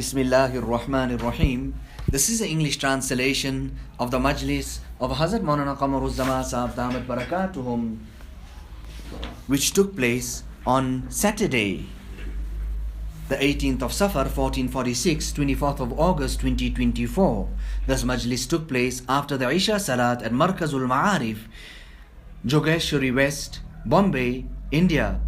Bismillahir Rahmanir Rahim. This is the English translation of the Majlis of Hazrat Maulana Qamar Uzzaman Saheb Damat Barakatuhum, which took place on Saturday, the 18th of Safar 1446, 24th of August 2024. This Majlis took place after the Esha Salat at Markazul Ma'arif, Jogeshwari West, Bombay, India.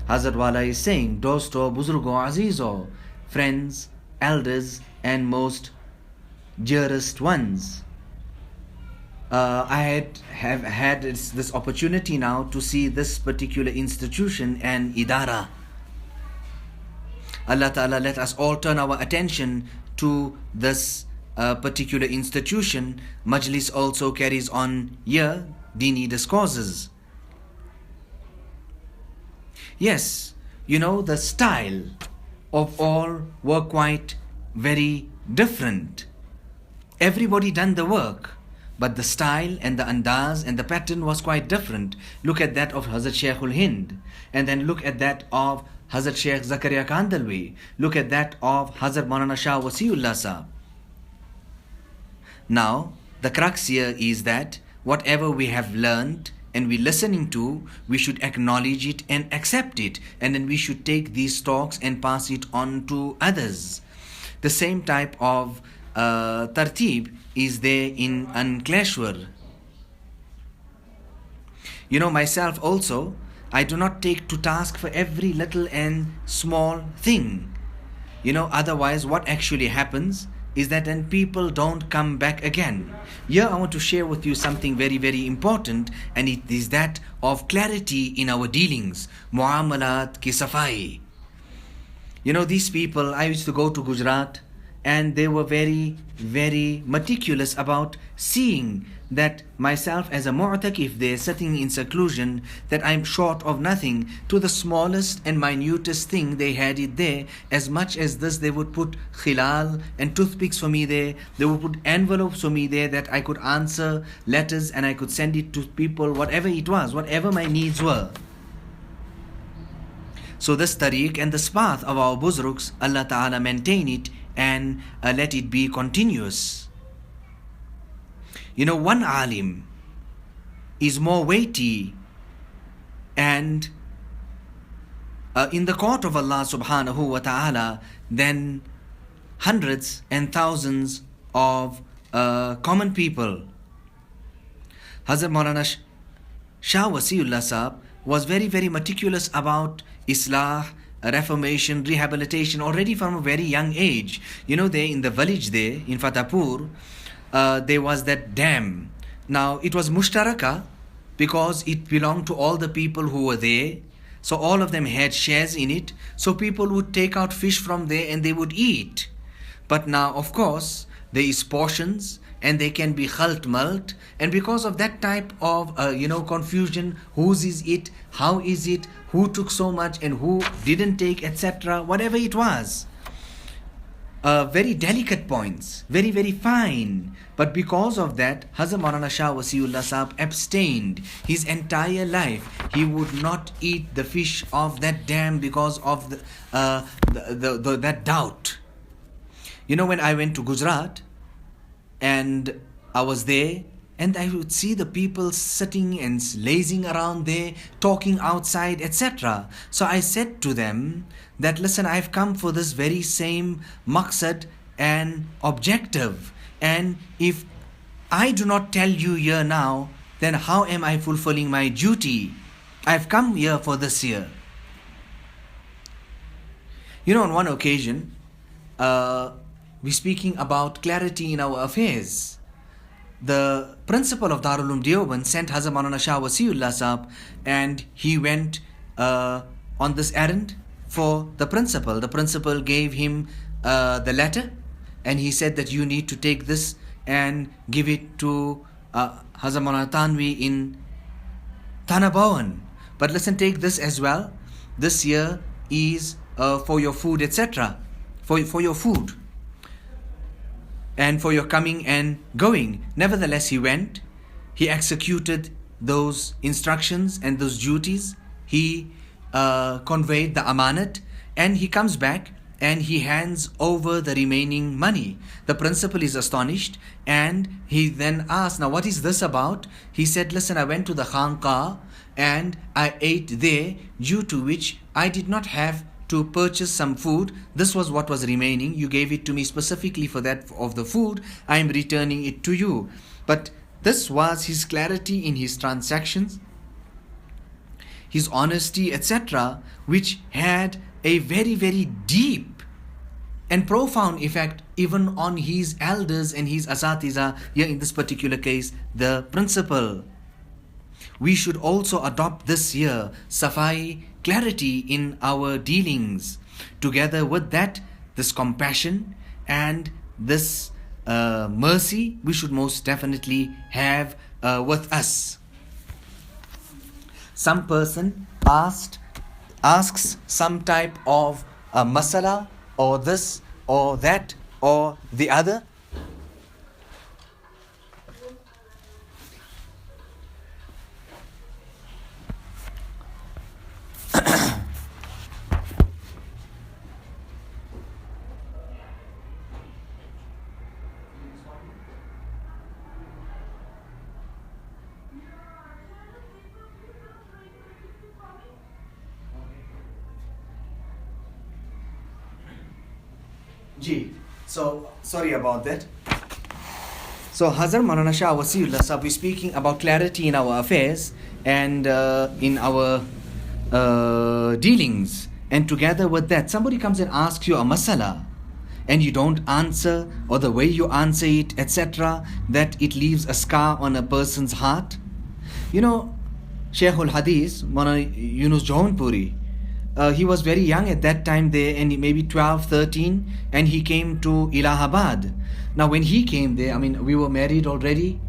Hazrat Wala is saying, Dosto, Buzurgo, Azizo, friends, elders, and most dearest ones. I have had this opportunity now to see this particular institution and idara. Allah Ta'ala let us all turn our attention to this particular institution. Majlis also carries on here Dini discourses. Yes, you know, the style of all were quite very different. Everybody done the work, but the style and the andaz and the pattern was quite different. Look at that of Hazrat Sheikhul Hind, and then look at that of Hazrat Sheikh Zakaria Kandalwi. Look at that of Hazrat Maulana Shah Wasiullah Sahab. Now, the crux here is that whatever we have learned and we're listening to, we should acknowledge it and accept it, and then we should take these talks and pass it on to others. The same type of tartib is there in Ankleshwar. You know, myself also, I do not take to task for every little and small thing. You know, otherwise what actually happens is that then people don't come back again. Here I want to share with you something very, very important, and it is that of clarity in our dealings. Muamalat ki safai. You know, these people, I used to go to Gujarat, and they were very, very meticulous about seeing that myself as a mu'takif there, sitting in seclusion, that I'm short of nothing. To the smallest and minutest thing, they had it there. As much as this, they would put khilal and toothpicks for me there. They would put envelopes for me there that I could answer letters and I could send it to people, whatever it was, whatever my needs were. So this tariq and this path of our buzruks, Allah Ta'ala maintain it and let it be continuous. You know, one alim is more weighty and in the court of Allah subhanahu wa ta'ala than hundreds and thousands of common people. Hazrat Maulana Shah Wasiullah Sahab was very, very meticulous about Islah, reformation, rehabilitation already from a very young age. You know, there in the village there in Fatehpur, there was that dam. Now it was mushtaraka because it belonged to all the people who were there. So all of them had shares in it. So people would take out fish from there and they would eat. But now, of course, there is portions and they can be khalt malt, and because of that type of confusion, whose is it, how is it, who took so much and who didn't take, etc., whatever it was, very delicate points, very, very fine. But because of that, Hazrat Maulana Shah Wasiullah Sahab abstained his entire life. He would not eat the fish of that dam because of that doubt. You know, when I went to Gujarat and I was there, and I would see the people sitting and lazing around there, talking outside, etc. So I said to them that, listen, I've come for this very same maqsad and objective. And if I do not tell you here now, then how am I fulfilling my duty? I've come here for this year. You know, on one occasion, we're speaking about clarity in our affairs. The principal of Darul Uloom Deoband sent Hazrat Maulana Shah Wasiullah Sahab, and he went on this errand for the principal. The principal gave him the letter, and he said that you need to take this and give it to Hazrat Maulana Tanvi in Tanabawan. But listen, take this as well. This year is for your food, etc. For your food and for your coming and going. Nevertheless, he went, he executed those instructions and those duties, he conveyed the amanat, and he comes back and he hands over the remaining money. The principal is astonished, and he then asks, now what is this about? He said, listen, I went to the khanqa and I ate there, due to which I did not have to purchase some food. This was what was remaining. You gave it to me specifically for that of the food. I am returning it to you. But this was his clarity in his transactions, his honesty, etc., which had a very, very deep and profound effect even on his elders and his asatiza, here in this particular case, the principal. We should also adopt this here, safai, clarity in our dealings. Together with that, this compassion and this mercy, we should most definitely have with us. Some person asks some type of masala, or this or that or the other. So, sorry about that. So, Hazrat Maulana Shah Wasiullah Sahab is speaking about clarity in our affairs and in our dealings. And together with that, somebody comes and asks you a masala, and you don't answer, or the way you answer it, etc., that it leaves a scar on a person's heart. You know, Shaykhul Hadith, Maulana Yunus Jaunpuri, he was very young at that time there, and maybe 12, 13, and he came to Allahabad. Now when he came there, I mean, we were married already.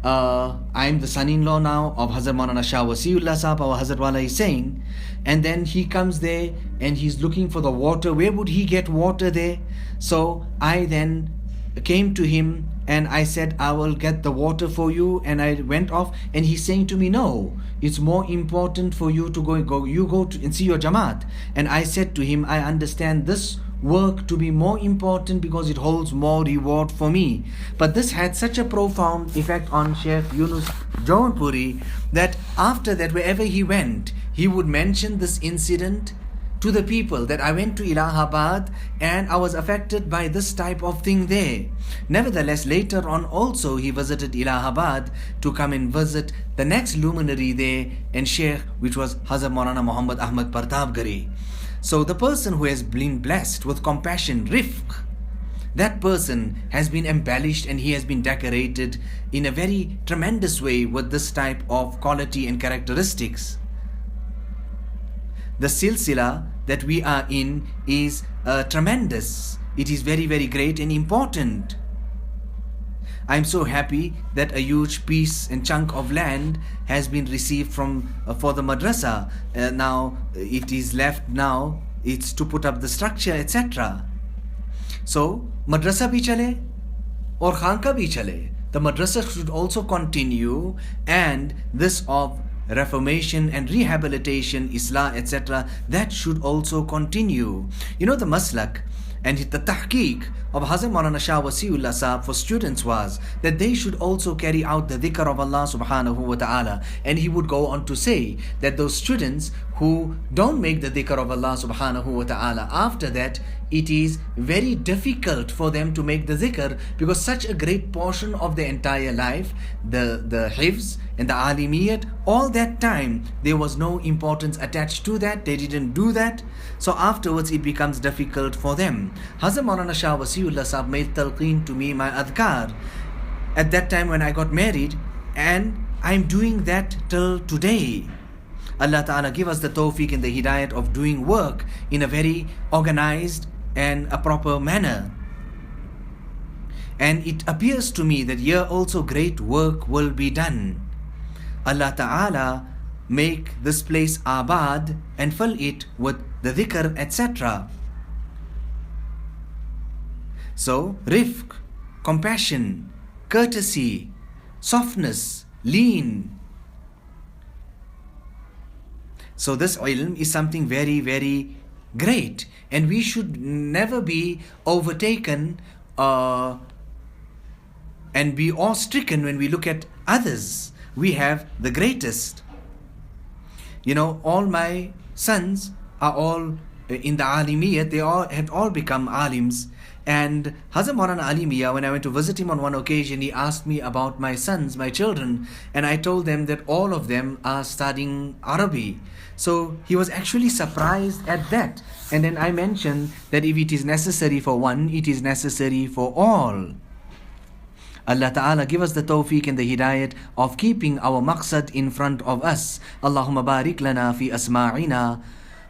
I'm the son-in-law now of Hazrat Maulana Shah Wasiullah Sahab, our Hazrat Wala is saying. And then he comes there and he's looking for the water. Where would he get water there? So I then came to him and I said, I will get the water for you. And I went off, and he's saying to me, no, it's more important for you to go and see your Jamaat. And I said to him, I understand this work to be more important because it holds more reward for me. But this had such a profound effect on Sheikh Yunus Jaunpuri that after that, wherever he went, he would mention this incident to the people, that I went to Allahabad and I was affected by this type of thing there. Nevertheless, later on also he visited Allahabad to come and visit the next luminary there and Sheikh, which was Hazrat Maulana Mohammad Ahmad Partapgari. So the person who has been blessed with compassion, rifq, that person has been embellished and he has been decorated in a very tremendous way with this type of quality and characteristics. The silsila that we are in is tremendous. It is very, very great and important. I am so happy that a huge piece and chunk of land has been received from for the madrasa. Now it is left now. It's to put up the structure, etc. So madrasa bhi chale or khanka bhi chale. The madrasa should also continue, and this of reformation and rehabilitation, Islah, etc., that should also continue. You know, the maslak and the tahqiq of Hazrat Maulana Shah Wasiullah Sahab for students was that they should also carry out the dhikr of Allah subhanahu wa ta'ala. And he would go on to say that those students who don't make the dhikr of Allah subhanahu wa ta'ala, after that it is very difficult for them to make the dhikr, because such a great portion of their entire life, the hifz and the alimiyat, all that time there was no importance attached to that. They didn't do that, so afterwards it becomes difficult for them. Hazrat Maulana Shah Wasiullah Sahab made talqeen to me my adhkar at that time when I got married, and I'm doing that till today. Allah Ta'ala give us the tawfiq and the hidayat of doing work in a very organized and a proper manner. And it appears to me that here also great work will be done. Allah Ta'ala make this place abad and fill it with the dhikr, etc. So rifq, compassion, courtesy, softness, lean. So this ilm is something very, very great, and we should never be overtaken and be awe-stricken when we look at others. We have the greatest. All my sons are all in the Alimiyat. They all had all become alims. And Hazrat Maulana Alimiya, when I went to visit him on one occasion, he asked me about my sons, my children, and I told them that all of them are studying Arabic. So he was actually surprised at that. And then I mentioned that if it is necessary for one, it is necessary for all. Allah Ta'ala give us the tawfiq and the hidayat of keeping our maqsad in front of us. Allahumma barik lana fi asma'ina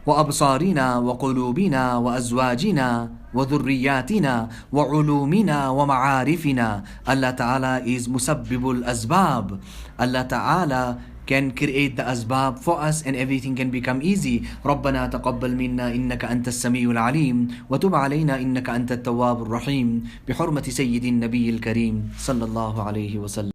wa absarina wa qulubina wa azwajina wa dhurriyatina wa ulumina wa ma'arifina. Allah Ta'ala is musabbibul asbab. Allah Ta'ala can create the asbab for us and everything can become easy. ربنا تقبل منا إنك أنت السميع العليم وتب علينا إنك أنت التواب الرحيم بحرمة سيد النبي الكريم صلى الله عليه وسلم.